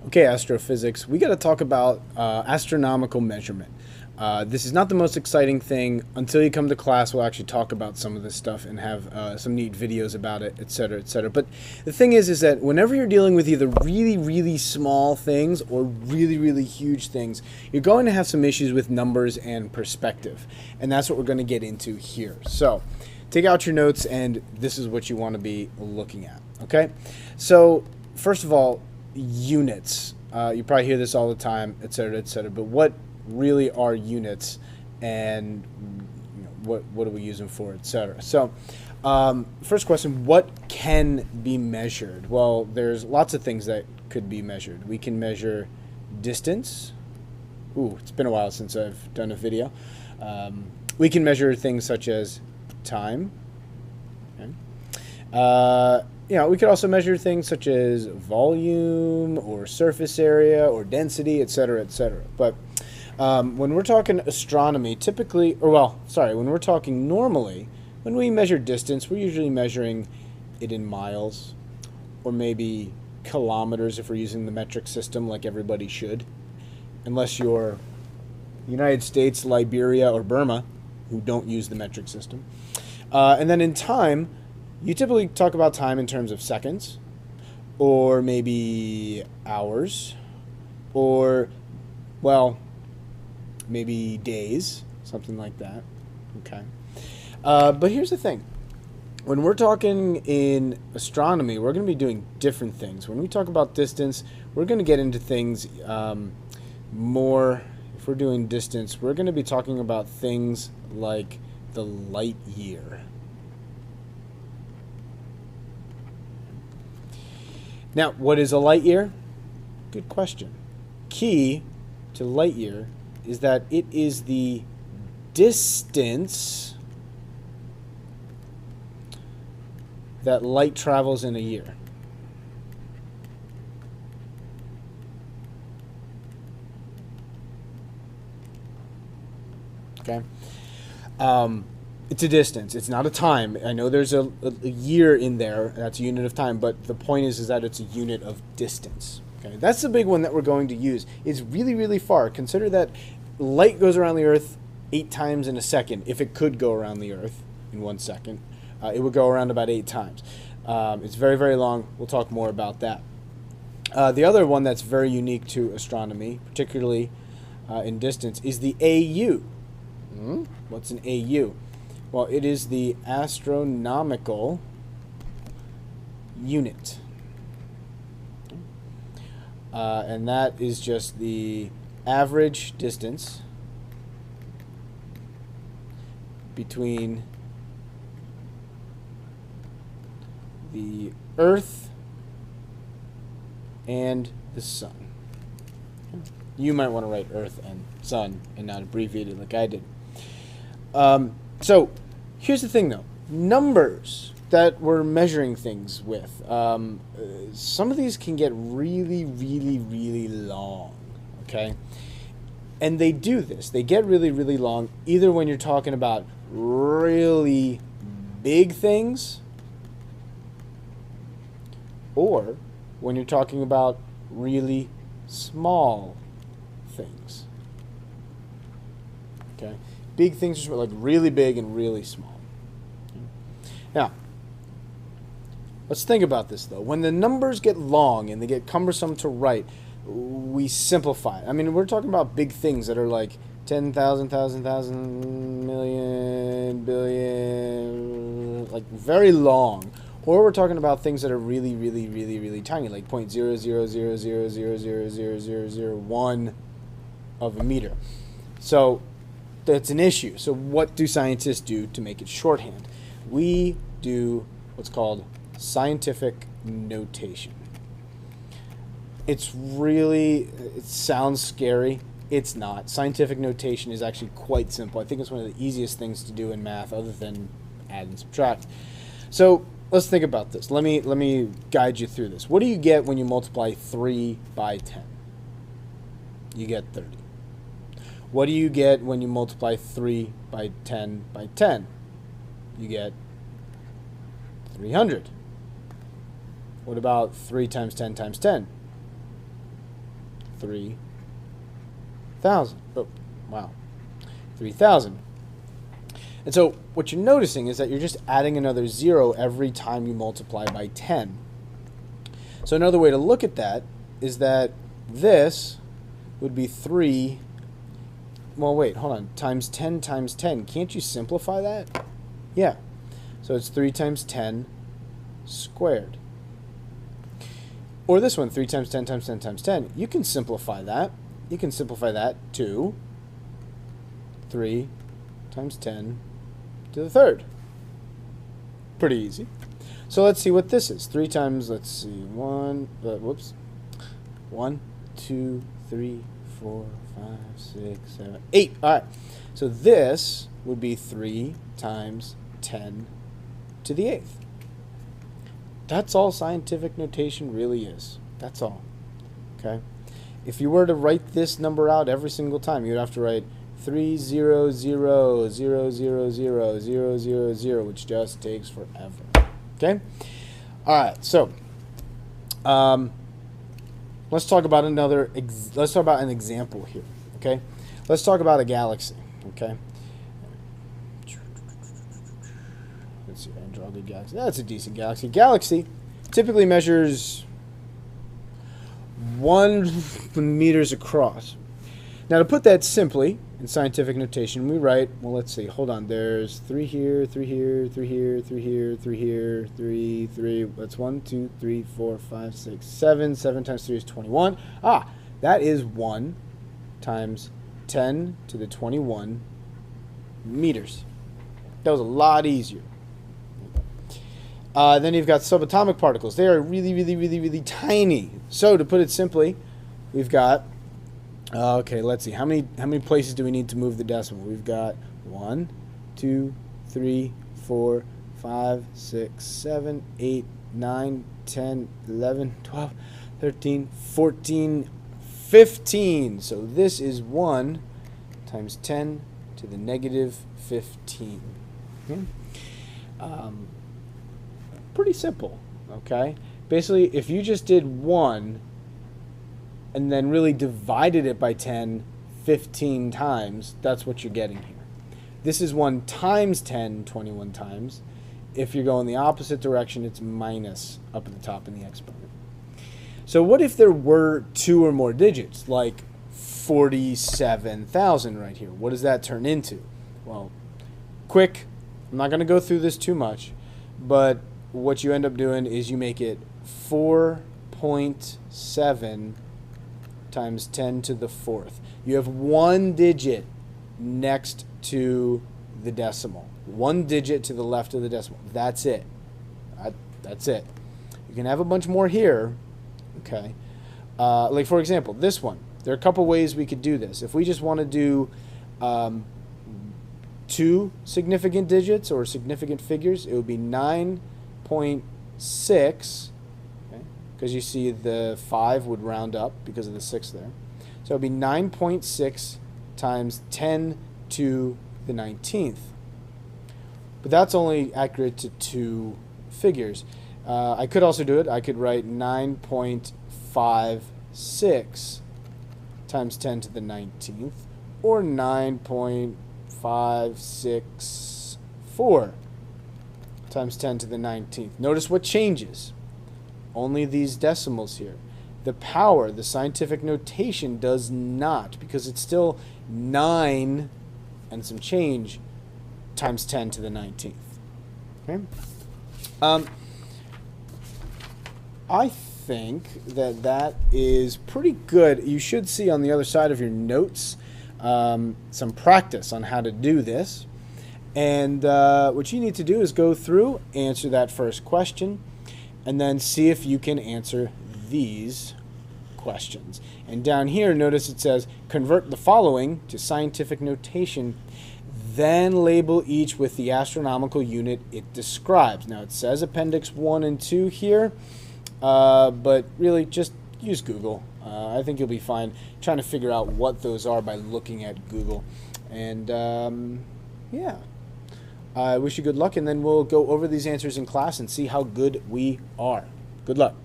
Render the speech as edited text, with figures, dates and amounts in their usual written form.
Okay, astrophysics, we got to talk about astronomical measurement. This is not the most exciting thing. Until you come to class, we'll actually talk about some of this stuff and have some neat videos about it, etc., etc. But the thing is that whenever you're dealing with either really, really small things or really, really huge things, you're going to have some issues with numbers and perspective. And that's what we're going to get into here. So take out your notes, and this is what you want to be looking at, okay? So first of all, units. You probably hear this all the time, etc., etc. But what really are units, and what do we use them for, etc.? So, first question: what can be measured? Well, there's lots of things that could be measured. We can measure distance. Ooh, it's been a while since I've done a video. We can measure things such as time. Okay. We could also measure things such as volume or surface area or density, etc., etc. But when we're talking astronomy, typically, when we're talking normally, when we measure distance, we're usually measuring it in miles or maybe kilometers if we're using the metric system like everybody should, unless you're United States, Liberia, or Burma, who don't use the metric system. And then in time, you typically talk about time in terms of seconds, or maybe hours, or, well, maybe days, something like that. Okay. But here's the thing. When we're talking in astronomy, we're going to be doing different things. When we talk about distance, we're going to get into things more. If we're doing distance, we're going to be talking about things like the light year. Now, what is a light year? Good question. Key to light year is that it is the distance that light travels in a year. Okay? It's a distance. It's not a time. I know there's a year in there. That's a unit of time. But the point is that it's a unit of distance. Okay, that's the big one that we're going to use. It's really, really far. Consider that light goes around the Earth 8 times in a second. If it could go around the Earth in 1 second, it would go around about 8 times. It's very, very long. We'll talk more about that. The other one that's very unique to astronomy, particularly in distance, is the AU. What's an AU? Well, it is the astronomical unit. And that is just the average distance between the Earth and the Sun. You might want to write Earth and Sun and not abbreviate it like I did. So here's the thing, though. Numbers that we're measuring things with, some of these can get really, really, really long, okay? And they do this. They get really, really long either when you're talking about really big things or when you're talking about really small things, okay? Big things are like really big and really small. Now, let's think about this, though. When the numbers get long and they get cumbersome to write, we simplify it. I mean, we're talking about big things that are like 10,000, million, billion, like very long. Or we're talking about things that are really, really, really, really tiny, like 0.00000000001 of a meter. So that's an issue. So what do scientists do to make it shorthand? We do what's called scientific notation. It sounds scary. It's not. Scientific notation is actually quite simple. I think it's one of the easiest things to do in math other than add and subtract. So let's think about this. Let me guide you through this. What do you get when you multiply 3 by 10? You get 30. What do you get when you multiply 3 by 10 by 10? You get 300. What about 3 times 10 times 10? 3,000. Oh, wow. 3,000. And so what you're noticing is that you're just adding another 0 every time you multiply by 10. So another way to look at that is that this would be 3, well, wait, hold on, times 10 times 10. Can't you simplify that? Yeah. So it's 3 times 10 squared. Or this one, 3 times 10 times 10 times 10. You can simplify that. You can simplify that to 3 times 10 to the third. Pretty easy. So let's see what this is. 3 times, let's see, 1, 2, 3, 4, 5, 6, 7, 8. All right. So this would be 3 times 10 to the 8th. That's all scientific notation really is. That's all. Okay? If you were to write this number out every single time, you'd have to write 300,000,000, which just takes forever. Okay? All right. So, let's talk about an example here. Okay? Let's talk about a galaxy. Okay? Let's see if I can draw a good galaxy. That's a decent galaxy. Galaxy typically measures 1 meters across. Now, to put that simply in scientific notation, we write, well, let's see, hold on, there's 3 here, 3 here, 3 here, 3 here, 3 here, 3, 3, that's 1, 2, 3, 4, 5, 6, 7. 7 times 3 is 21. Ah, that is 1 times 10 to the 21 meters. That was a lot easier. Then you've got subatomic particles. They are really, really, really, really tiny. So to put it simply, we've got, okay, let's see. How many places do we need to move the decimal? We've got 1, 2, 3, 4, 5, 6, 7, 8, 9, 10, 11, 12, 13, 14, 15. So this is 1 times 10 to the negative 15. Pretty simple, okay? Basically, if you just did 1 and then really divided it by 10 15 times, that's what you're getting here. This is 1 times 10 21 times. If you're going the opposite direction, it's minus up at the top in the exponent. So what if there were 2 or more digits, like 47,000 right here? What does that turn into? Well, quick, I'm not going to go through this too much, but what you end up doing is you make it 4.7 times 10 to the 4th. You have 1 digit next to the decimal. 1 digit to the left of the decimal. That's it. That's it. You can have a bunch more here. Okay. Like, for example, this one. There are a couple ways we could do this. If we just want to do 2 significant digits or significant figures, it would be 9.6, okay, because you see the 5 would round up because of the 6 there. So it would be 9.6 times 10 to the 19th. But that's only accurate to 2 figures. I could also do it. I could write 9.56 times 10 to the 19th, or 9.564 times 10 to the 19th. Notice what changes. Only these decimals here. The power, the scientific notation, does not, because it's still 9 and some change times 10 to the 19th. Okay? I think that is pretty good. You should see on the other side of your notes some practice on how to do this. And what you need to do is go through, answer that first question, and then see if you can answer these questions. And down here, notice it says, convert the following to scientific notation, then label each with the astronomical unit it describes. Now, it says Appendix 1 and 2 here, but really just use Google. I think you'll be fine trying to figure out what those are by looking at Google. And, yeah. I wish you good luck, and then we'll go over these answers in class and see how good we are. Good luck.